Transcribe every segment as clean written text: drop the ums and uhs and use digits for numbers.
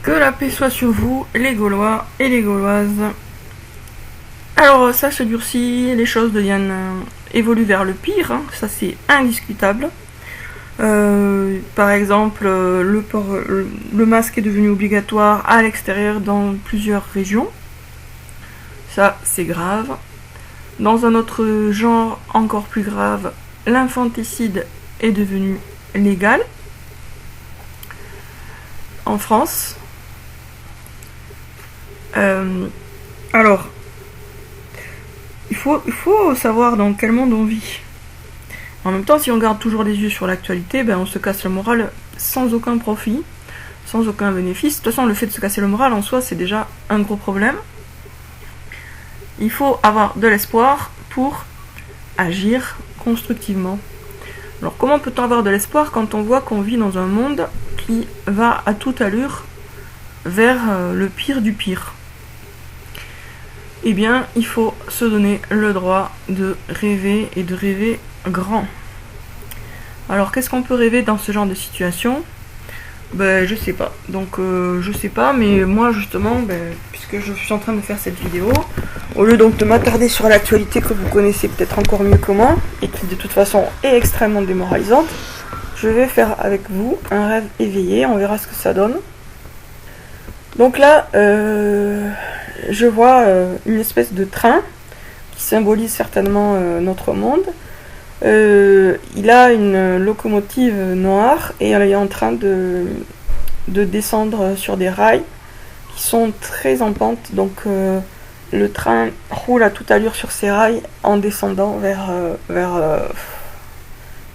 Que la paix soit sur vous, les Gaulois et les Gauloises. Alors ça se durcit, les choses évoluent vers le pire, hein, ça c'est indiscutable. Par exemple, le masque est devenu obligatoire à l'extérieur dans plusieurs régions. Ça c'est grave. Dans un autre genre encore plus grave, l'infanticide est devenu légal en France. Alors, il faut savoir dans quel monde on vit. En même temps, si on garde toujours les yeux sur l'actualité, on se casse le moral sans aucun profit, sans aucun bénéfice. De toute façon, le fait de se casser le moral en soi, c'est déjà un gros problème. Il faut avoir de l'espoir pour agir constructivement. Alors, comment peut-on avoir de l'espoir quand on voit qu'on vit dans un monde qui va à toute allure vers le pire du pire ? Eh bien, il faut se donner le droit de rêver et de rêver grand. Alors, qu'est-ce qu'on peut rêver dans ce genre de situation ? Je sais pas. Donc, je sais pas, mais moi, justement, puisque je suis en train de faire cette vidéo, au lieu donc de m'attarder sur l'actualité que vous connaissez peut-être encore mieux que moi, et qui de toute façon est extrêmement démoralisante, je vais faire avec vous un rêve éveillé, on verra ce que ça donne. Donc là, je vois une espèce de train qui symbolise certainement notre monde. Il a une locomotive noire et elle est en train de descendre sur des rails qui sont très en pente. Donc le train roule à toute allure sur ces rails en descendant vers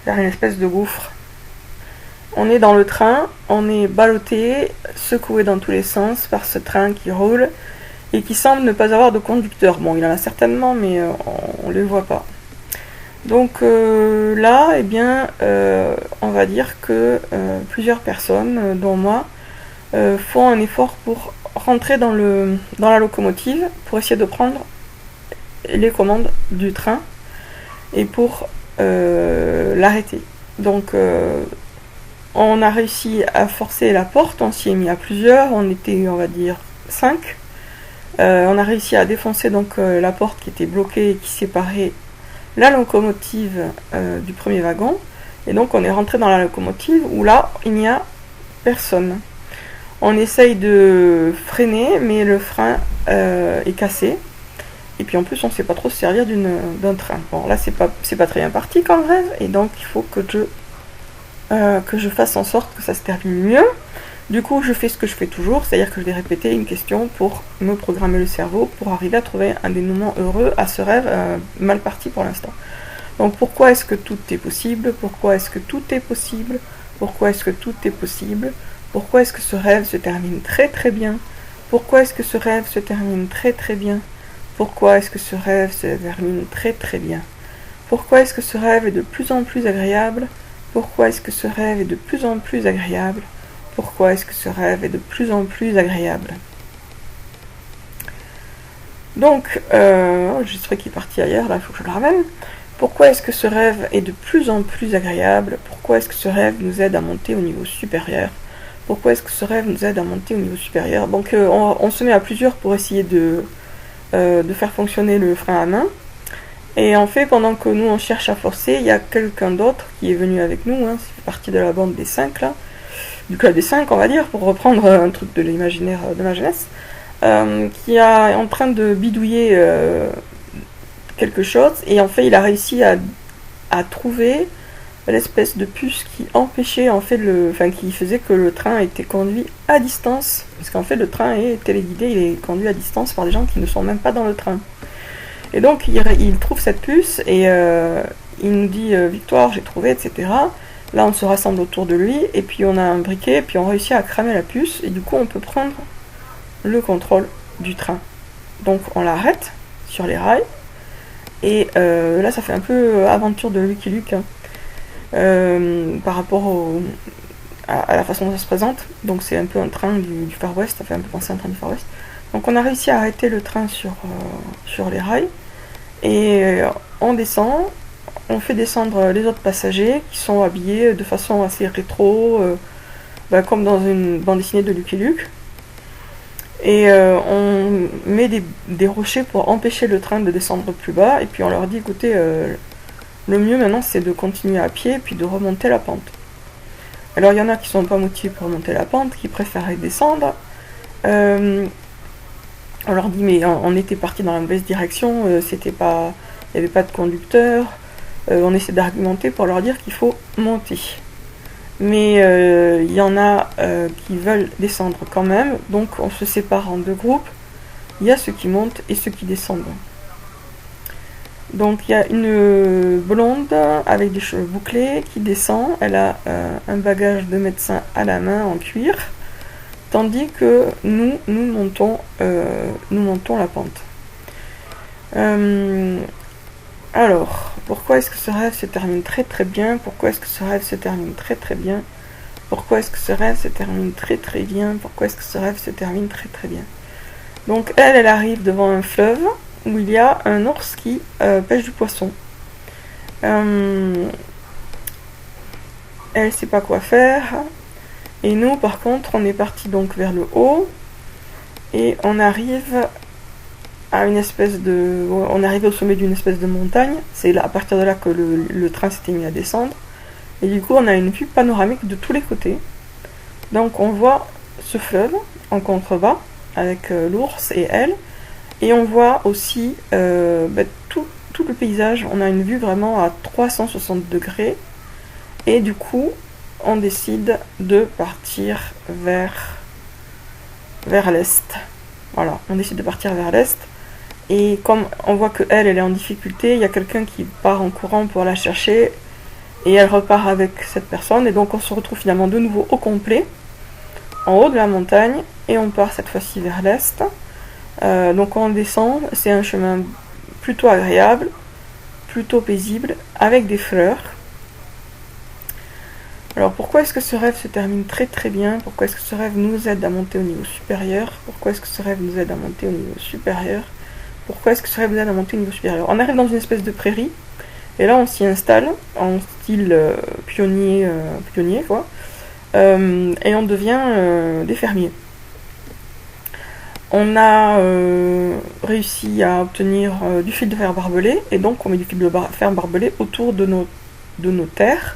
une espèce de gouffre. On est dans le train, on est ballotté, secoué dans tous les sens par ce train qui roule et qui semble ne pas avoir de conducteur. Bon, il en a certainement, mais on ne le voit pas. Donc là, on va dire que plusieurs personnes, dont moi, font un effort pour rentrer dans la locomotive, pour essayer de prendre les commandes du train et pour l'arrêter. Donc on a réussi à forcer la porte, on s'y est mis à plusieurs, on était, on va dire, 5. On a réussi à défoncer donc la porte qui était bloquée et qui séparait la locomotive du premier wagon. Et donc on est rentré dans la locomotive où là, il n'y a personne. On essaye de freiner, mais le frein est cassé. Et puis en plus, on ne sait pas trop se servir d'un train. Bon, là, c'est pas très bien parti comme rêve, et donc il faut que je fasse en sorte que ça se termine mieux. Du coup, je fais ce que je fais toujours, c'est-à-dire que je vais répéter une question pour me programmer le cerveau, pour arriver à trouver un dénouement heureux à ce rêve mal parti pour l'instant. Donc, pourquoi est-ce que tout est possible ? Pourquoi est-ce que tout est possible ? Pourquoi est-ce que tout est possible ? Pourquoi est-ce que ce rêve se termine très très bien ? Pourquoi est-ce que ce rêve se termine très très bien ? Pourquoi est-ce que ce rêve se termine très très bien ? Pourquoi est-ce que ce rêve est de plus en plus agréable ? Pourquoi est-ce que ce rêve est de plus en plus agréable ? Pourquoi est-ce que ce rêve est de plus en plus agréable ? Donc, l'enregistrement qui est parti ailleurs, là il faut que je le ramène. Pourquoi est-ce que ce rêve est de plus en plus agréable ? Pourquoi est-ce que ce rêve nous aide à monter au niveau supérieur ? Pourquoi est-ce que ce rêve nous aide à monter au niveau supérieur ? Donc on se met à plusieurs pour essayer de faire fonctionner le frein à main. Et en fait, pendant que nous on cherche à forcer, il y a quelqu'un d'autre qui est venu avec nous, ça fait partie de la bande des 5 là, du club des 5 on va dire, pour reprendre un truc de l'imaginaire de ma jeunesse, qui est en train de bidouiller quelque chose, et en fait il a réussi à trouver l'espèce de puce qui empêchait en fait qui faisait que le train était conduit à distance, parce qu'en fait le train est téléguidé, il est conduit à distance par des gens qui ne sont même pas dans le train. Et donc il trouve cette puce et il nous dit Victoire, j'ai trouvé, etc. Là on se rassemble autour de lui et puis on a un briquet et puis on réussit à cramer la puce et du coup on peut prendre le contrôle du train. Donc on l'arrête sur les rails et là ça fait un peu aventure de Lucky Luke par rapport à la façon dont ça se présente. Donc c'est un peu un train du Far West, ça fait un peu penser à un train du Far West. Donc on a réussi à arrêter le train sur les rails et on descend, on fait descendre les autres passagers qui sont habillés de façon assez rétro, comme dans une bande dessinée de Lucky Luke. Et on met des rochers pour empêcher le train de descendre plus bas. Et puis on leur dit, écoutez, le mieux maintenant c'est de continuer à pied et puis de remonter la pente. Alors il y en a qui sont pas motivés pour remonter la pente, qui préféraient descendre. On leur dit mais on était parti dans la mauvaise direction, c'était pas, il n'y avait pas de conducteur. On essaie d'argumenter pour leur dire qu'il faut monter. Mais il y en a qui veulent descendre quand même, donc on se sépare en deux groupes. Il y a ceux qui montent et ceux qui descendent. Donc il y a une blonde avec des cheveux bouclés qui descend, elle a un bagage de médecin à la main en cuir, tandis que nous montons la pente. Alors, pourquoi est-ce que ce rêve se termine très très bien? Pourquoi est-ce que ce rêve se termine très très bien? Pourquoi est-ce que ce rêve se termine très très bien? Pourquoi est-ce que ce rêve se termine très très bien? Donc elle arrive devant un fleuve où il y a un ours qui pêche du poisson. Elle sait pas quoi faire. Et nous, par contre, on est parti donc vers le haut. Et on arrive à une espèce de... On est arrivé au sommet d'une espèce de montagne. C'est à partir de là que le train s'était mis à descendre. Et du coup, on a une vue panoramique de tous les côtés. Donc on voit ce fleuve en contrebas avec l'ours et elle. Et on voit aussi tout le paysage. On a une vue vraiment à 360 degrés. Et du coup, on décide de partir vers l'est. Voilà, on décide de partir vers l'est. Et comme on voit que elle est en difficulté, il y a quelqu'un qui part en courant pour la chercher. Et elle repart avec cette personne. Et donc on se retrouve finalement de nouveau au complet, en haut de la montagne. Et on part cette fois-ci vers l'est. Donc on descend, c'est un chemin plutôt agréable, plutôt paisible, avec des fleurs. Alors pourquoi est-ce que ce rêve se termine très très bien? Pourquoi est-ce que ce rêve nous aide à monter au niveau supérieur? Pourquoi est-ce que ce rêve nous aide à monter au niveau supérieur? Pourquoi est-ce que ce rêve nous aide à monter au niveau supérieur? On arrive dans une espèce de prairie, et là on s'y installe, en style pionnier quoi, et on devient des fermiers. On a réussi à obtenir du fil de fer barbelé, et donc on met du fil de fer barbelé autour de nos terres,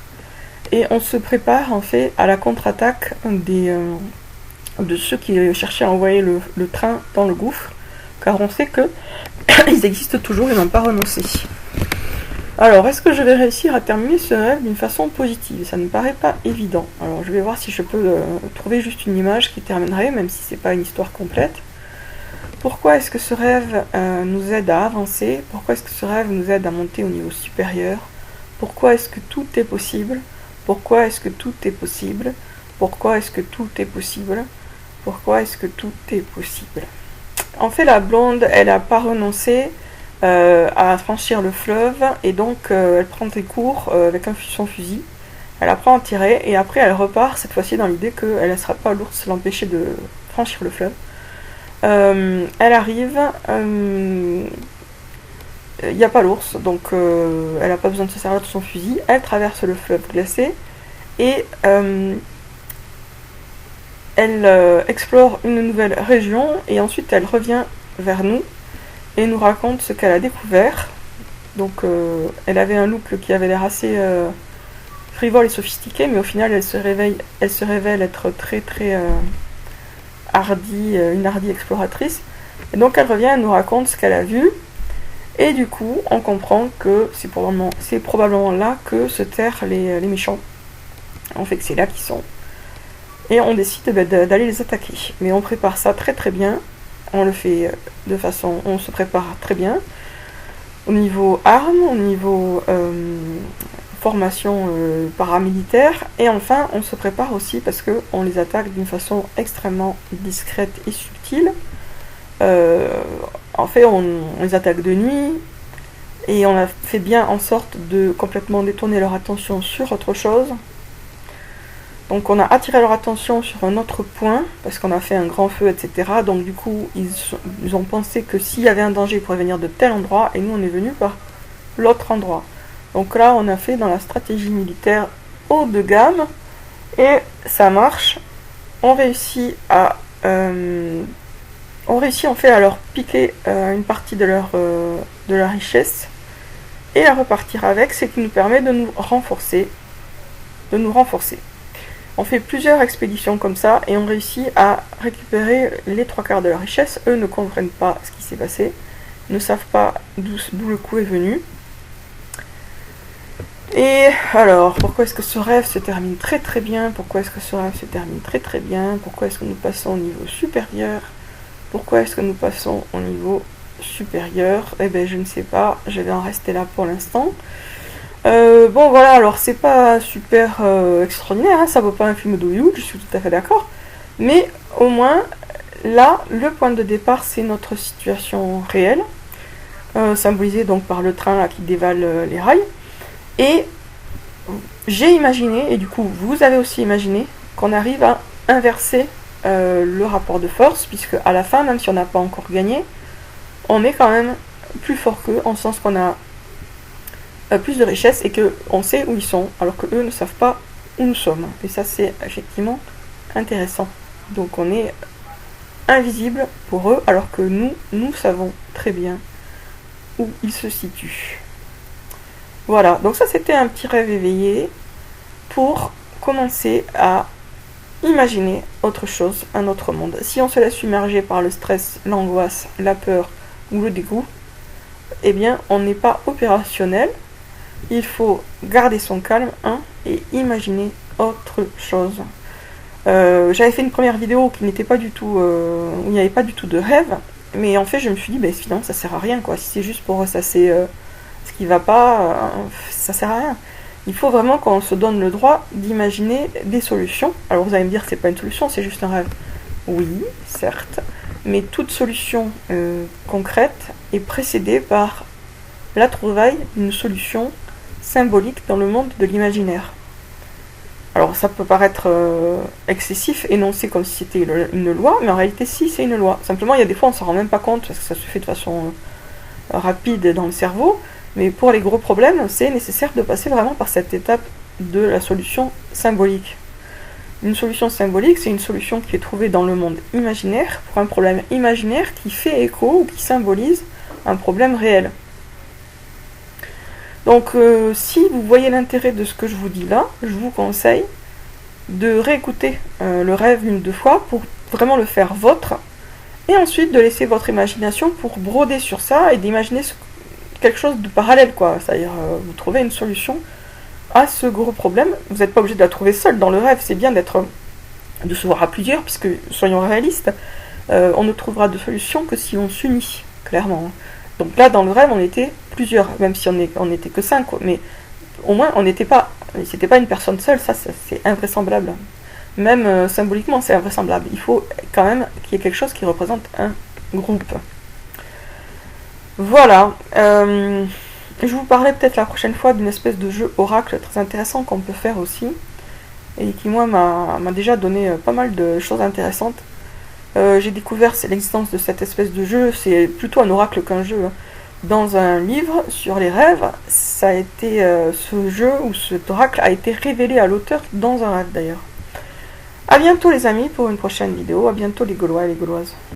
et on se prépare en fait à la contre-attaque de ceux qui cherchaient à envoyer le train dans le gouffre, car on sait que ils existent toujours et n'ont pas renoncé. Alors, est-ce que je vais réussir à terminer ce rêve d'une façon positive? Ça ne me paraît pas évident. Alors, je vais voir si je peux trouver juste une image qui terminerait, même si c'est pas une histoire complète. Pourquoi est-ce que ce rêve nous aide à avancer? Pourquoi est-ce que ce rêve nous aide à monter au niveau supérieur? Pourquoi est-ce que tout est possible? Pourquoi est-ce que tout est possible? Pourquoi est-ce que tout est possible? Pourquoi est-ce que tout est possible? En fait, la blonde, elle n'a pas renoncé à franchir le fleuve, et donc elle prend des cours avec son fusil. Elle apprend à tirer, et après elle repart, cette fois-ci dans l'idée qu'elle ne laissera pas l'ours l'empêcher de franchir le fleuve. Elle arrive, il n'y a pas l'ours, donc elle n'a pas besoin de se servir de son fusil. Elle traverse le fleuve glacé, et elle explore une nouvelle région, et ensuite elle revient vers nous et nous raconte ce qu'elle a découvert. Donc elle avait un look qui avait l'air assez frivole et sophistiqué, mais au final elle se révèle être très très hardie, une hardie exploratrice. Et donc elle revient, elle nous raconte ce qu'elle a vu, et du coup on comprend que c'est probablement là que se terrent les méchants. En fait que c'est là qu'ils sont. Et on décide d'aller les attaquer. Mais on prépare ça très très bien. On le fait on se prépare très bien. Au niveau armes, au niveau formation paramilitaire. Et enfin, on se prépare aussi parce qu'on les attaque d'une façon extrêmement discrète et subtile. En fait, on les attaque de nuit. Et on a fait bien en sorte de complètement détourner leur attention sur autre chose. Donc on a attiré leur attention sur un autre point, parce qu'on a fait un grand feu, etc. Donc du coup, ils ont pensé que s'il y avait un danger, ils pourraient venir de tel endroit, et nous on est venus par l'autre endroit. Donc là, on a fait dans la stratégie militaire haut de gamme, et ça marche. On réussit à ont réussi en fait à leur piquer une partie de leur richesse et à repartir avec, ce qui nous permet de nous renforcer. On fait plusieurs expéditions comme ça et on réussit à récupérer les 3/4 de la richesse. Eux ne comprennent pas ce qui s'est passé, ne savent pas d'où le coup est venu. Et alors, pourquoi est-ce que ce rêve se termine très très bien? Pourquoi est-ce que ce rêve se termine très très bien? Pourquoi est-ce que nous passons au niveau supérieur? Pourquoi est-ce que nous passons au niveau supérieur? Eh bien, je ne sais pas, je vais en rester là pour l'instant. Bon voilà, alors c'est pas super extraordinaire, hein, ça vaut pas un film d'Hollywood, je suis tout à fait d'accord. Mais au moins, là, le point de départ, c'est notre situation réelle, symbolisée donc par le train là, qui dévale les rails. Et j'ai imaginé, et du coup vous avez aussi imaginé, qu'on arrive à inverser le rapport de force, puisque à la fin, même si on n'a pas encore gagné, on est quand même plus fort qu'eux, en sens qu'on a plus de richesse et qu'on sait où ils sont, alors que eux ne savent pas où nous sommes. Et ça, c'est effectivement intéressant. Donc on est invisible pour eux, alors que nous savons très bien où ils se situent. Voilà, donc ça c'était un petit rêve éveillé pour commencer à imaginer autre chose, un autre monde. Si on se laisse submerger par le stress, l'angoisse, la peur ou le dégoût, eh bien on n'est pas opérationnel. Il faut garder son calme et imaginer autre chose. J'avais fait une première vidéo qui n'était pas du tout, où il n'y avait pas du tout de rêve, mais en fait je me suis dit, finalement ça sert à rien quoi. Si c'est juste pour ressasser ce qui va pas, ça sert à rien. Il faut vraiment qu'on se donne le droit d'imaginer des solutions. Alors vous allez me dire que c'est pas une solution, c'est juste un rêve. Oui, certes, mais toute solution concrète est précédée par la trouvaille d'une solution symbolique dans le monde de l'imaginaire. Alors ça peut paraître excessif, énoncé comme si c'était une loi, mais en réalité si, c'est une loi. Simplement il y a des fois on s'en rend même pas compte parce que ça se fait de façon rapide dans le cerveau, mais pour les gros problèmes c'est nécessaire de passer vraiment par cette étape de la solution symbolique. Une solution symbolique, c'est une solution qui est trouvée dans le monde imaginaire pour un problème imaginaire qui fait écho ou qui symbolise un problème réel. Donc si vous voyez l'intérêt de ce que je vous dis là, je vous conseille de réécouter le rêve une ou deux fois pour vraiment le faire vôtre, et ensuite de laisser votre imagination pour broder sur ça et d'imaginer quelque chose de parallèle, quoi. C'est-à-dire vous trouvez une solution à ce gros problème. Vous n'êtes pas obligé de la trouver seul dans le rêve, c'est bien de se voir à plusieurs, puisque soyons réalistes, on ne trouvera de solution que si on s'unit, clairement. Donc là, dans le rêve, on était plusieurs, même si on n'était que 5, mais au moins, c'était pas une personne seule, ça c'est invraisemblable. Même symboliquement, c'est invraisemblable. Il faut quand même qu'il y ait quelque chose qui représente un groupe. Voilà. Je vous parlerai peut-être la prochaine fois d'une espèce de jeu oracle très intéressant qu'on peut faire aussi, et qui, moi, m'a déjà donné pas mal de choses intéressantes. J'ai découvert l'existence de cette espèce de jeu, c'est plutôt un oracle qu'un jeu, dans un livre sur les rêves. Ça a été ce jeu ou cet oracle a été révélé à l'auteur dans un rêve d'ailleurs. A bientôt les amis pour une prochaine vidéo, à bientôt les Gaulois et les Gauloises.